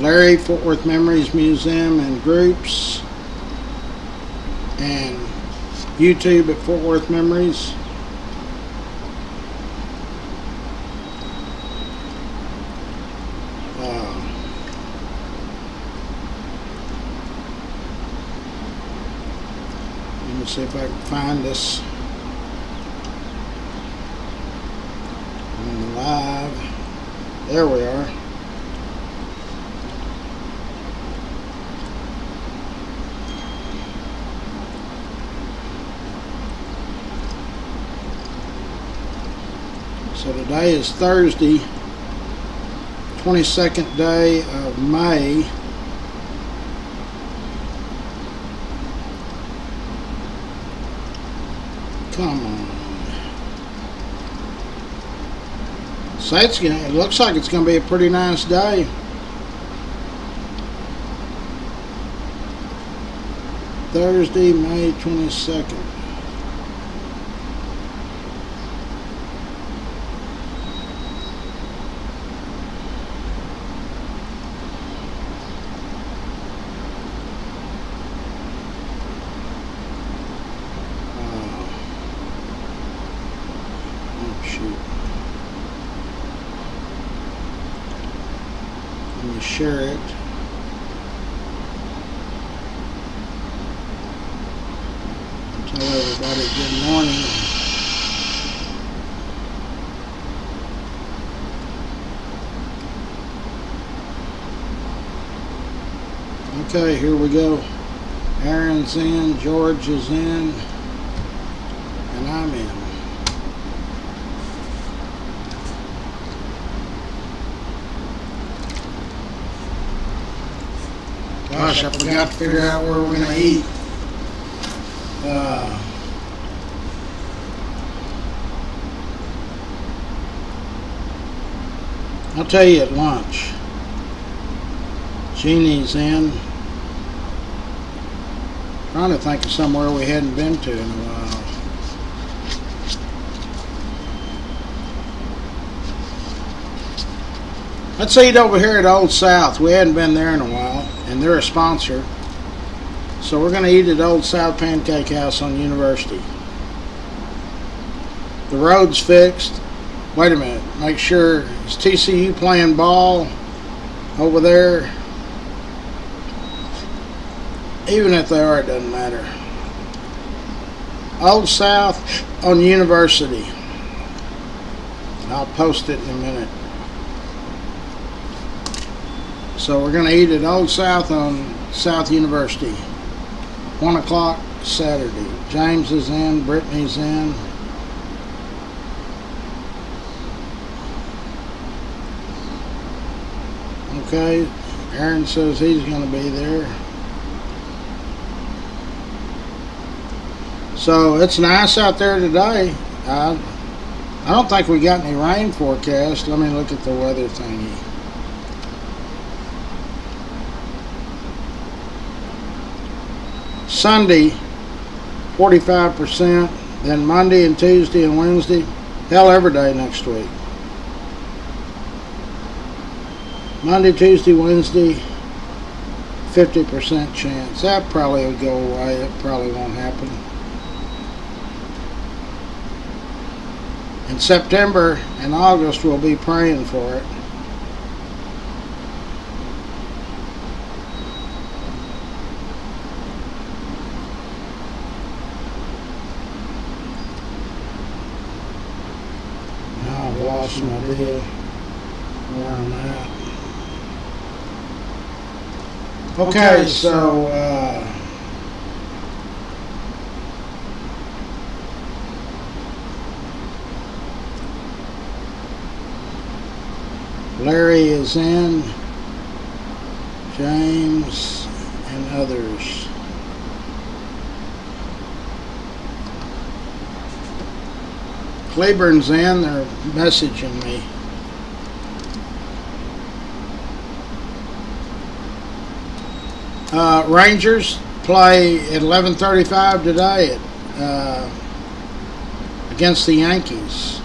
Larry, Fort Worth Memories Museum and Groups, and YouTube at Fort Worth Memories. Let me see if I can find this on the live. There we are. So today is Thursday, 22nd day of May. Come on. So it looks like it's going to be a pretty nice day. Thursday, May 22nd. Let me share it. Tell everybody good morning. Okay, here we go. Aaron's in, George is in, and I'm in. Gosh, I forgot to figure out where we're going to eat. I'll tell you at lunch. Jeannie's in. Trying to think of somewhere we hadn't been to in a while. Let's eat over here at Old South. We hadn't been there in a while, and they're a sponsor. So we're going to eat at Old South Pancake House on University. The road's fixed. Wait a minute. Make sure, is TCU playing ball over there? Even if they are, it doesn't matter. Old South on University. I'll post it in a minute. So we're going to eat at Old South on South University. 1 o'clock Saturday. James is in. Brittany's in. Okay. Aaron says he's going to be there. So it's nice out there today. I don't think we got any rain forecast. Let me look at the weather thingy. Sunday, 45%. Then Monday and Tuesday and Wednesday. Hell, every day next week. Monday, Tuesday, Wednesday, 50% chance. That probably will go away. It probably won't happen. In September and August, we'll be praying for it. Now I've lost my deal where I'm at. Okay, so Larry is in, James, and others. Cleburne's in, they're messaging me. Rangers play at 11:35 today against the Yankees.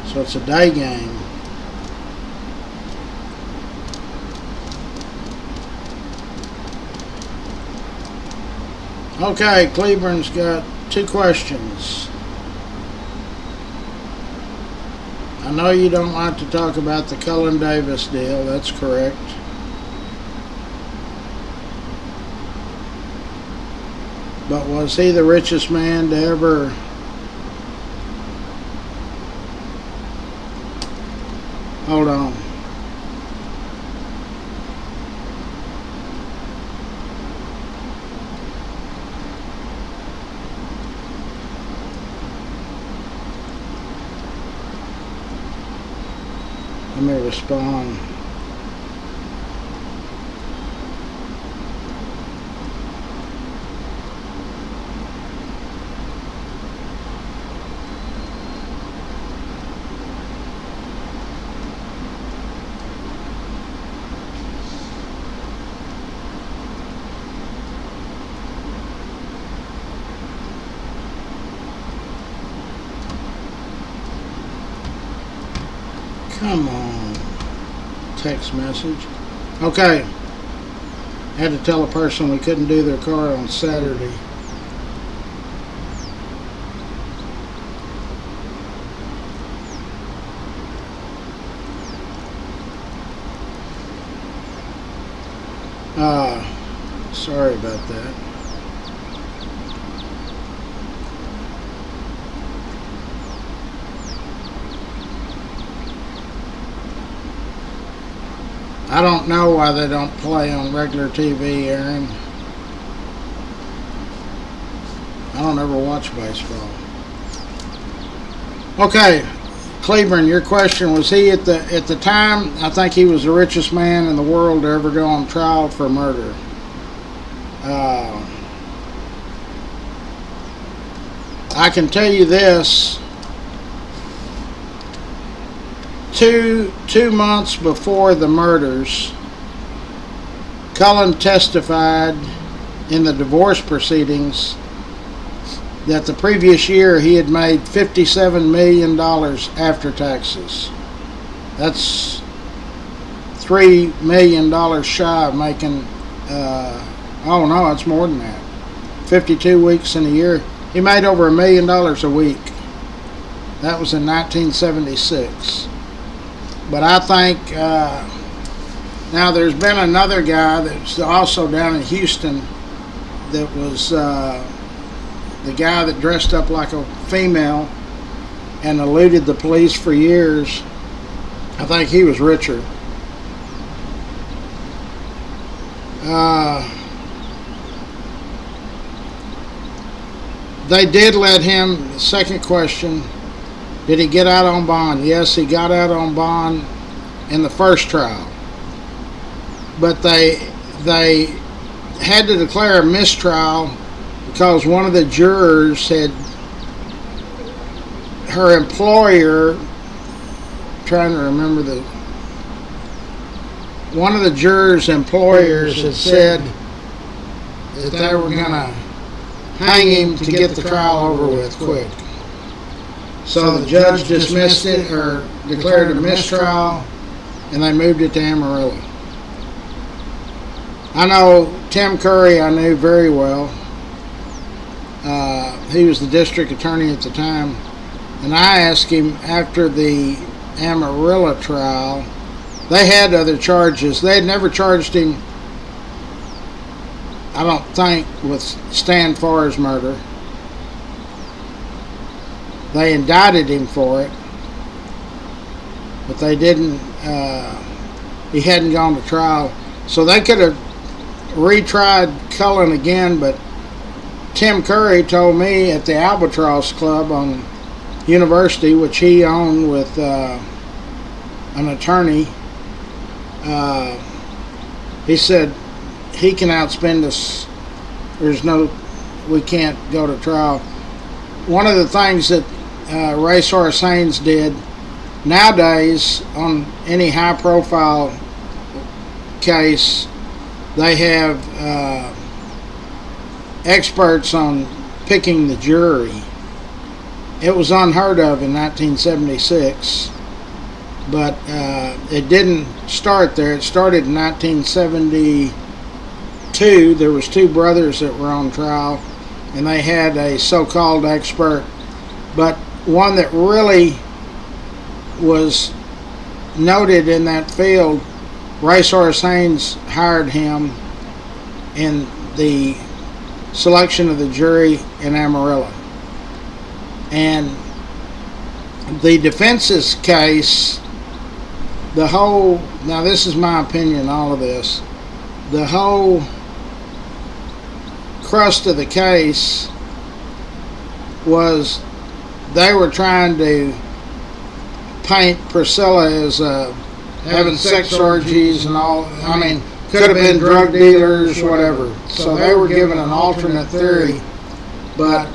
So it's a day game. Okay, Cleburne's got 2 questions. I know you don't like to talk about the Cullen Davis deal. That's correct. But was he the richest man to ever... Hold on. Let me respond. Come on. Text message. Okay. Had to tell a person we couldn't do their car on Saturday. Sorry about that. I don't know why they don't play on regular TV, Aaron. I don't ever watch baseball. Okay, Cleburne, your question was he at the time? I think he was the richest man in the world to ever go on trial for murder. I can tell you this. Two months before the murders, Cullen testified in the divorce proceedings that the previous year he had made $57 million after taxes. That's $3 million shy of making, oh no, it's more than that. 52 weeks in a year. He made over $1 million a week. That was in 1976. But I think, now there's been another guy that's also down in Houston that was the guy that dressed up like a female and eluded the police for years. I think he was richer. They did let him, second question, did he get out on bond? Yes, he got out on bond in the first trial. But they had to declare a mistrial because one of the jurors had, her employer, trying to remember one of the jurors' employers had said that they were going to hang him to get the trial over with quick. So the judge dismissed it or declared a mistrial, and they moved it to Amarillo. I know Tim Curry, I knew very well. He was the district attorney at the time, and I asked him after the Amarillo trial, they had other charges. They had never charged him, I don't think, with Stan Farr's murder. They indicted him for it, but they didn't, he hadn't gone to trial. So they could have retried Cullen again, but Tim Curry told me at the Albatross Club on University, which he owned with an attorney, he said he can outspend us. We can't go to trial. One of the things that Racehorse Haynes did nowadays on any high profile case, they have experts on picking the jury. It was unheard of in 1976, but it didn't start there. It started in 1972. There was 2 brothers that were on trial. and they had a so-called expert, but one that really was noted in that field. Racehorse Haynes hired him in the selection of the jury in Amarillo. And the defense's case, now this is my opinion, all of this, the whole crust of the case was they were trying to paint Priscilla as having sex orgies and all. I mean, could have been drug dealers, whatever. So they were given an alternate theory, but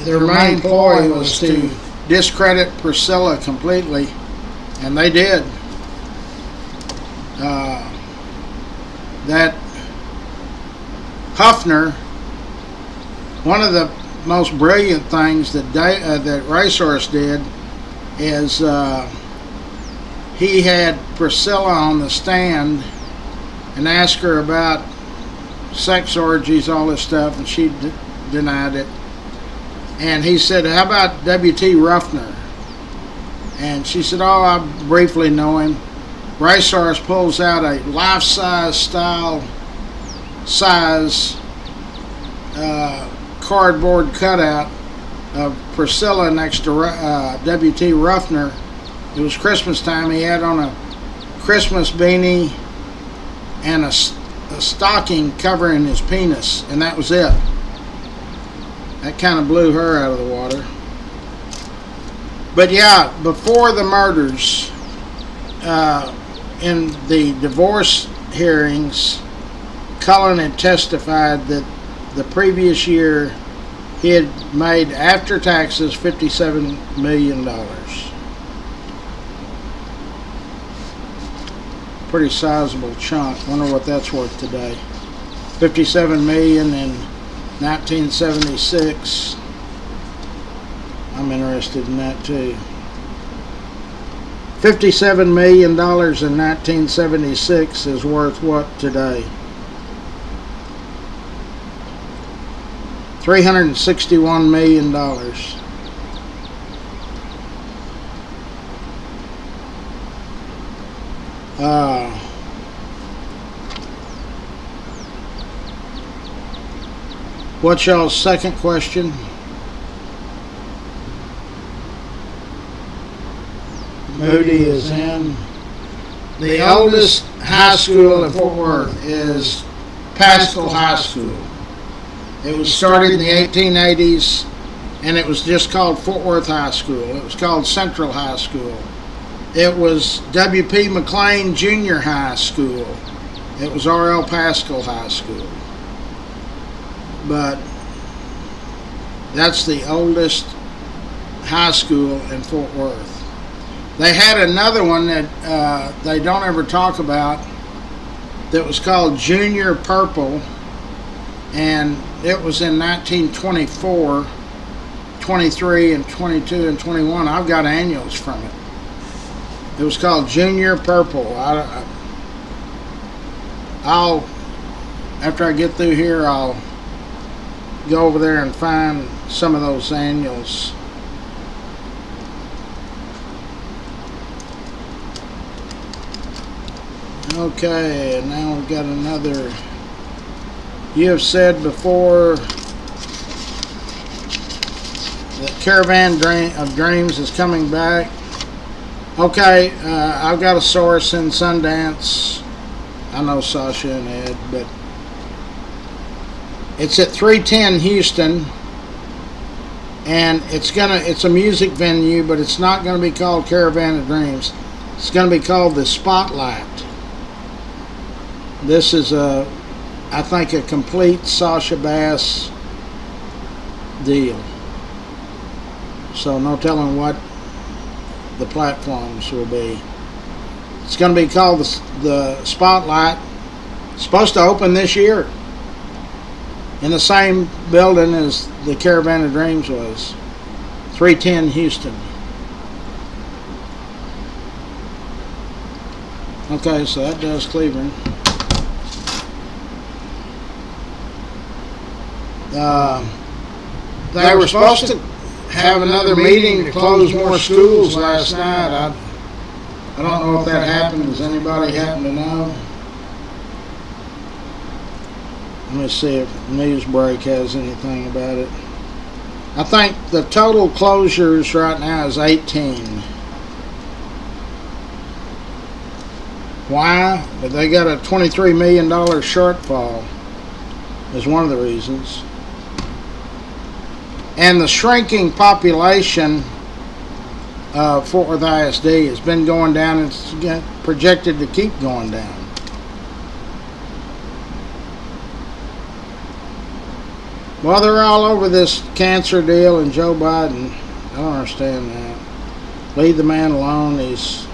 their main ploy was to discredit Priscilla completely, and they did. That Huffner, one of the most brilliant things that Racehorse did is he had Priscilla on the stand and asked her about sex orgies, all this stuff, and she denied it. And he said, "How about W.T. Ruffner?" And she said, "Oh, I briefly know him." Racehorse pulls out a life-size cardboard cutout of Priscilla next to W.T. Ruffner. It was Christmas time. He had on a Christmas beanie and a stocking covering his penis, and that was it. That kind of blew her out of the water. But yeah, before the murders, in the divorce hearings, Cullen had testified that the previous year he had made, after taxes, $57 million. Pretty sizable chunk. Wonder what that's worth today. $57 million in 1976. I'm interested in that too. $57 million in 1976 is worth what today? $361 million. What's y'all's second question? Moody is in. The oldest high school in Fort Worth is Paschal High School. It was started in the 1880s, and it was just called Fort Worth High School. It was called Central High School. It was W.P. McLean Junior High School. It was R.L. Paschal High School. But that's the oldest high school in Fort Worth. They had another one that they don't ever talk about that was called Junior Purple, and it was in 1924, 23, and 22, and 21. I've got annuals from it. It was called Junior Purple. I'll after I get through here, I'll go over there and find some of those annuals. Okay, and now we've got another. You have said before that Caravan of Dreams is coming back. Okay, I've got a source in Sundance. I know Sasha and Ed, but it's at 310 Houston, and it's a music venue, but it's not gonna be called Caravan of Dreams. It's gonna be called the Spotlight. This is I think a complete Sasha Bass deal. So no telling what the platforms will be. It's going to be called the Spotlight. It's supposed to open this year in the same building as the Caravan of Dreams was. 310 Houston. Okay, so that does Cleveland. They were supposed to have another meeting to close more schools last night. I don't know if that happened. Does anybody happen to know? Let me see if Newsbreak has anything about it. I think the total closures right now is 18. Why? But they got a $23 million shortfall is one of the reasons. And the shrinking population of Fort Worth ISD has been going down and it's projected to keep going down. Well, they're all over this cancer deal and Joe Biden. I don't understand that. Leave the man alone. He's...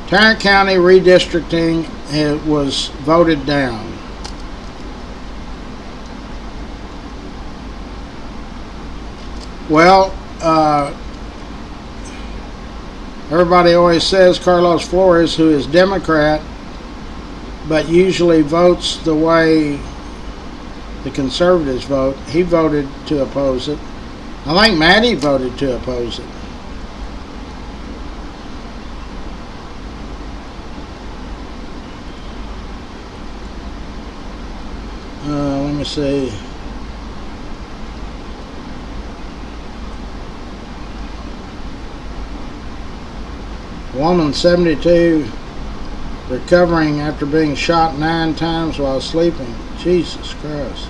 Tarrant County redistricting was voted down. Well, everybody always says Carlos Flores, who is Democrat, but usually votes the way the conservatives vote, he voted to oppose it. I think Maddie voted to oppose it. Let me see. Woman 72 recovering after being shot 9 times while sleeping. Jesus Christ.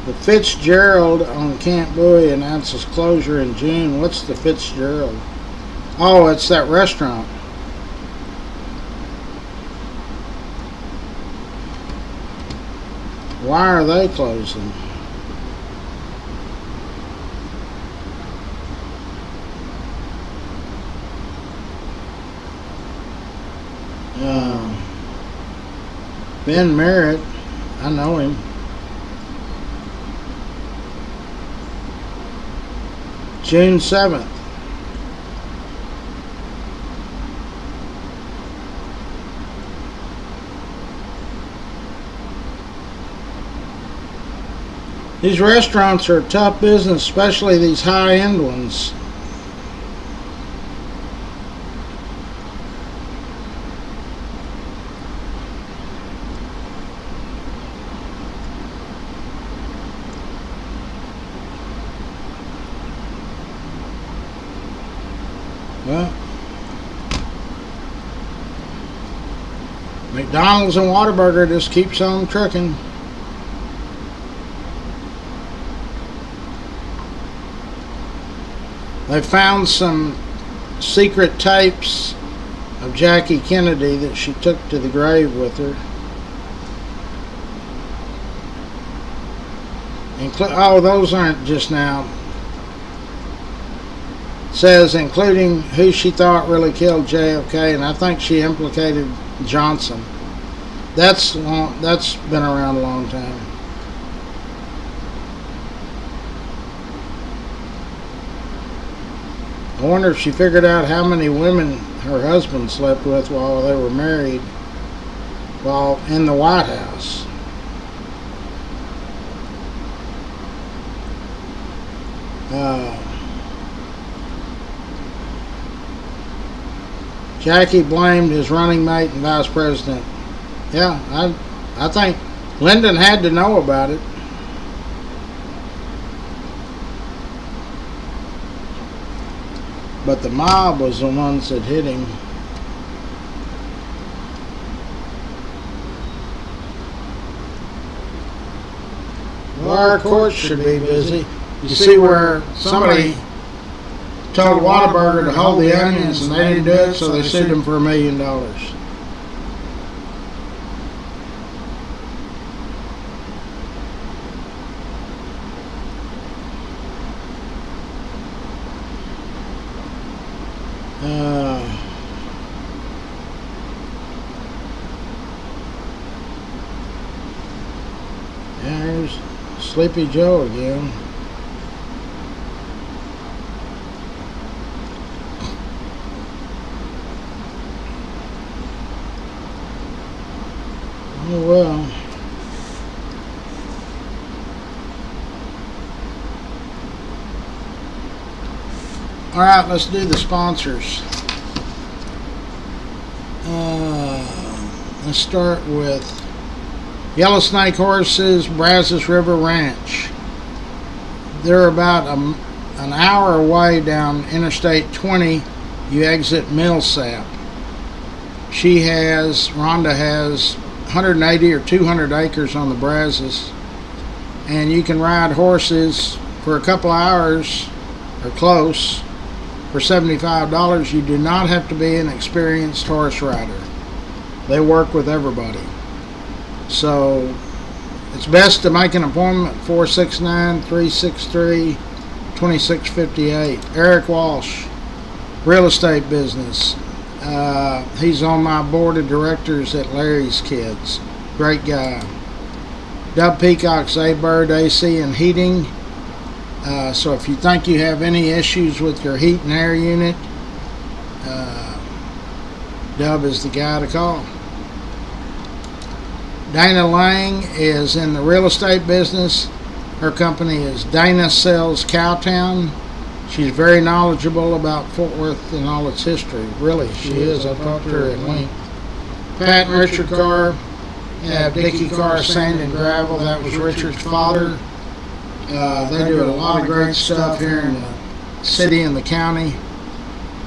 The Fitzgerald on Camp Bowie announces closure in June. What's the Fitzgerald? Oh, it's that restaurant. Why are they closing? Ben Merritt, I know him. June 7th. These restaurants are a tough business, especially these high-end ones. Well, McDonald's and Whataburger just keeps on trucking. They found some secret tapes of Jackie Kennedy that she took to the grave with her. Oh, those aren't just now. It says including who she thought really killed JFK, and I think she implicated Johnson. That's been around a long time. I wonder if she figured out how many women her husband slept with while they were married, while in the White House. Jackie blamed his running mate and vice president. Yeah, I think Lyndon had to know about it. But the mob was the ones that hit him. Well, our courts should be busy. You see where somebody told Whataburger to hold the onions and they didn't do it, so they sued him for $1 million. There's Sleepy Joe again. Oh well. All right, let's do the sponsors. Let's start with Yellow Snake Horses, Brazos River Ranch. They're about an hour away down Interstate 20. You exit Millsap. Rhonda has 180 or 200 acres on the Brazos, and you can ride horses for a couple hours or close for $75. You do not have to be an experienced horse rider. They work with everybody. So it's best to make an appointment at 469-363-2658. Eric Walsh, real estate business. He's on my board of directors at Larry's Kids. Great guy. Dub Peacock's A-Bird AC and Heating. So if you think you have any issues with your heat and air unit, Dub is the guy to call. Dana Lang is in the real estate business. Her company is Dana Sells Cowtown. She's very knowledgeable about Fort Worth and all its history. Really, she is. I talked to her at length. Pat and Richard Carr have Dickie Carr Sand and Gravel. That was Richard's father. They do a lot of great stuff here in the city and the county.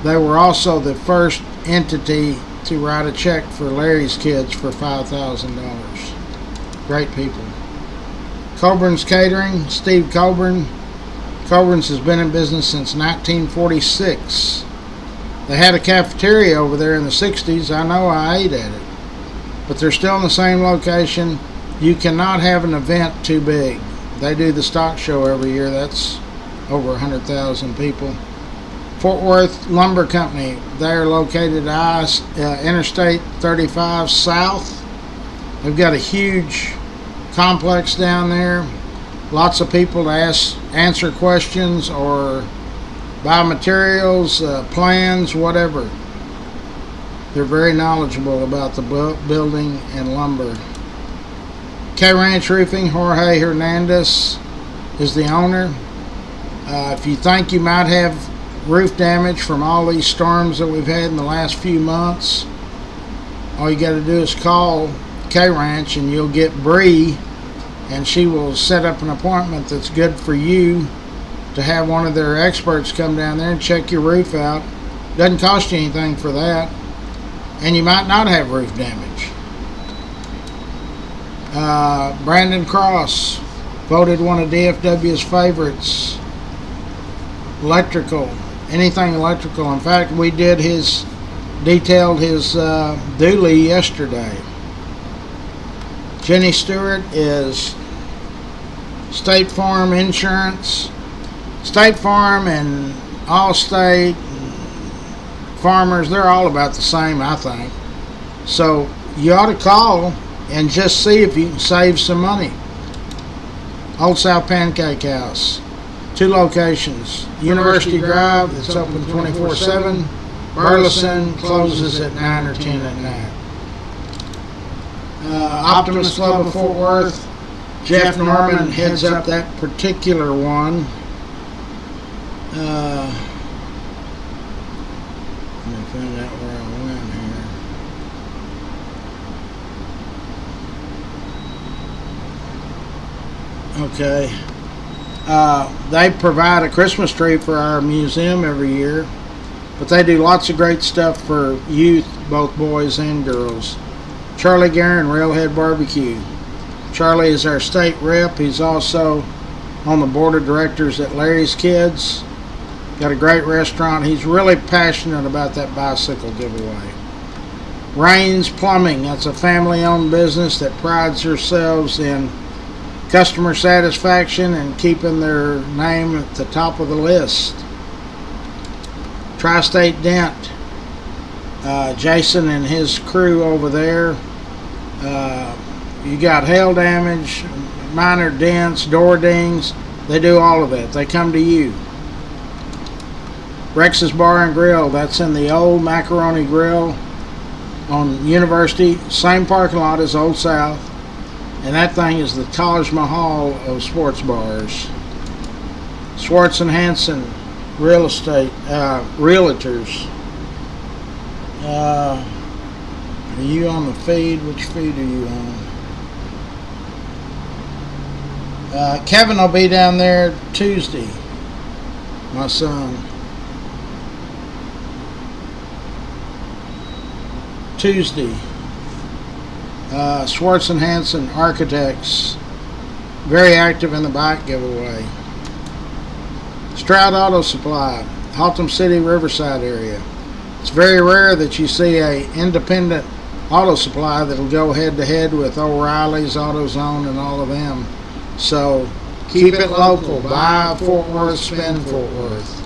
They were also the first entity to write a check for Larry's Kids for $5,000. Great people. Coburn's Catering, Steve Coburn. Coburn's has been in business since 1946. They had a cafeteria over there in the 60s. I know, I ate at it. But they're still in the same location. You cannot have an event too big. They do the stock show every year. That's over 100,000 people. Fort Worth Lumber Company. They are located at Interstate 35 South. They've got a huge complex down there. Lots of people to answer questions or buy materials, plans, whatever. They're very knowledgeable about the building and lumber. K Ranch Roofing, Jorge Hernandez is the owner. If you think you might have roof damage from all these storms that we've had in the last few months, all you got to do is call K Ranch and you'll get Bree, and she will set up an appointment that's good for you to have one of their experts come down there and check your roof out. Doesn't cost you anything for that, and you might not have roof damage. Brandon Cross, voted one of DFW's favorites. Electrical, anything electrical. In fact, we did detailed his dually yesterday. Jenny Stewart is State Farm Insurance. State Farm and Allstate, Farmers, they're all about the same, I think. So you ought to call and just see if you can save some money. Old South Pancake House, 2 locations. University Drive, it's open 24/7. Burleson closes at 9 or 10 at night. Optimist Club of Fort Worth, Jeff Norman heads up that particular one. Let me find out where I went here. Okay. They provide a Christmas tree for our museum every year, but they do lots of great stuff for youth, both boys and girls. Charlie Guerin, Railhead Barbecue. Charlie is our state rep. He's also on the board of directors at Larry's Kids. Got a great restaurant. He's really passionate about that bicycle giveaway. Raines Plumbing, that's a family-owned business that prides themselves in customer satisfaction and keeping their name at the top of the list. Tri-State Dent, Jason and his crew over there. You got hail damage, minor dents, door dings. They do all of it. They come to you. Rex's Bar and Grill, that's in the old Macaroni Grill. on University, same parking lot as Old South, and that thing is the Taj Mahal of sports bars. Schwartz and Hanson Real Estate Realtors. Are you on the feed? Which feed are you on? Kevin will be down there Tuesday. My son. Tuesday. Schwartz and Hanson Architects. Very active in the bike giveaway. Stroud Auto Supply, Haltom City, Riverside area. It's very rare that you see a independent auto supply that'll go head to head with O'Reilly's, AutoZone, and all of them. So keep it local. Buy Fort Worth, spend Fort Worth.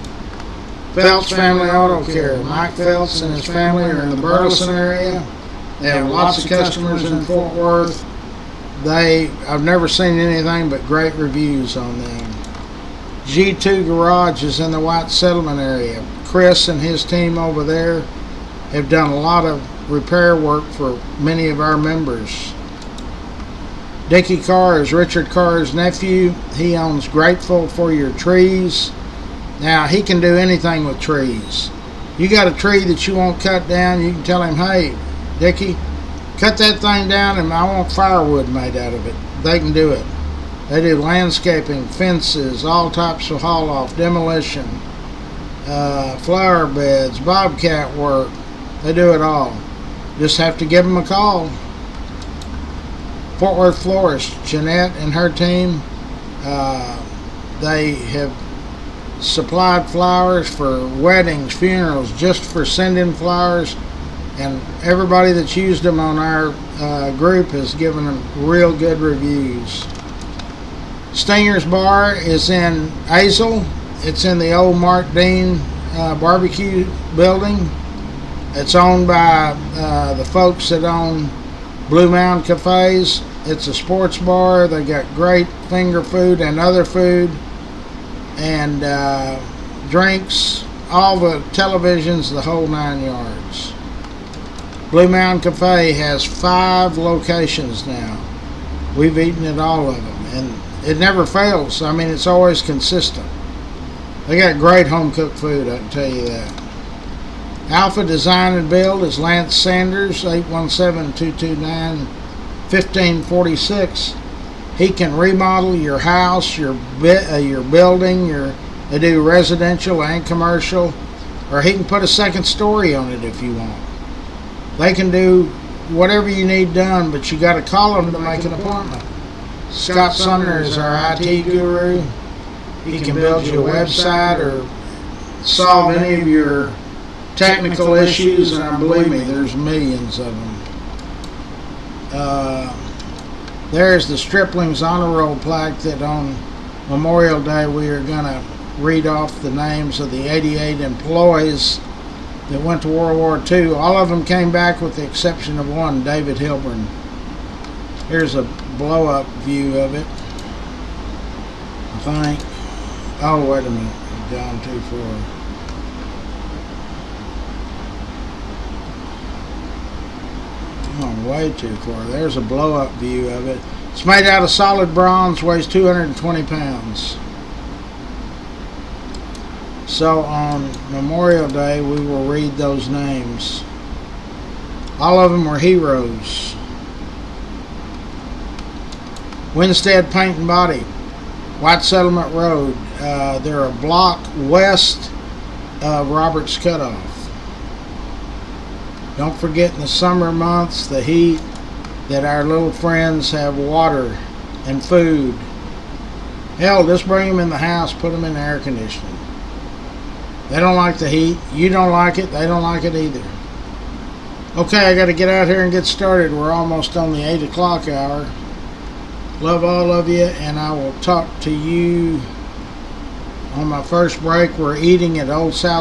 Phelps Family Auto Care. Mike Phelps and his family are in the Burleson area. They have lots of customers in Fort Worth. I've never seen anything but great reviews on them. G2 Garage is in the White Settlement area. Chris and his team over there have done a lot of repair work for many of our members. Dickie Carr is Richard Carr's nephew. He owns Grateful for Your Trees. Now, he can do anything with trees. You got a tree that you won't cut down, you can tell him, hey, Dickie, cut that thing down and I want firewood made out of it. They can do it. They do landscaping, fences, all types of haul-off, demolition, flower beds, bobcat work. They do it all. Just have to give them a call. Fort Worth Florist, Jeanette and her team, they have supplied flowers for weddings, funerals, just for sending flowers, and everybody that's used them on our group has given them real good reviews. Stinger's Bar is in Azle. It's in the old Mark Dean barbecue building. It's owned by the folks that own Blue Mound Cafes. It's a sports bar. They got great finger food and other food and drinks, all the televisions, the whole 9 yards. Blue Mound Cafe has 5 locations now. We've eaten at all of them, and it never fails. I mean, it's always consistent. They got great home cooked food, I can tell you that. Alpha Design and Build is Lance Sanders, 817-229-1546. He can remodel your house, your building, they do residential and commercial, or he can put a second story on it if you want. They can do whatever you need done, but you got to call them to make an appointment. Scott Sumner is our IT guru. He can build you a website or solve any of your technical issues, and believe me, there's millions of them. There's the Stripling's Honor Roll plaque that on Memorial Day we are going to read off the names of the 88 employees that went to World War II. All of them came back with the exception of one, David Hilburn. Here's a blow-up view of it, I think. Oh, wait a minute. I've gone too far. Oh, way too far. There's a blow-up view of it. It's made out of solid bronze, weighs 220 pounds. So on Memorial Day, we will read those names. All of them were heroes. Winstead Paint and Body, White Settlement Road. They're a block west of Roberts Cutoff. Don't forget in the summer months, the heat, that our little friends have water and food. Hell, just bring them in the house, put them in the air conditioning. They don't like the heat. You don't like it. They don't like it either. Okay, I got to get out here and get started. We're almost on the 8 o'clock hour. Love all of you, and I will talk to you on my first break. We're eating at Old South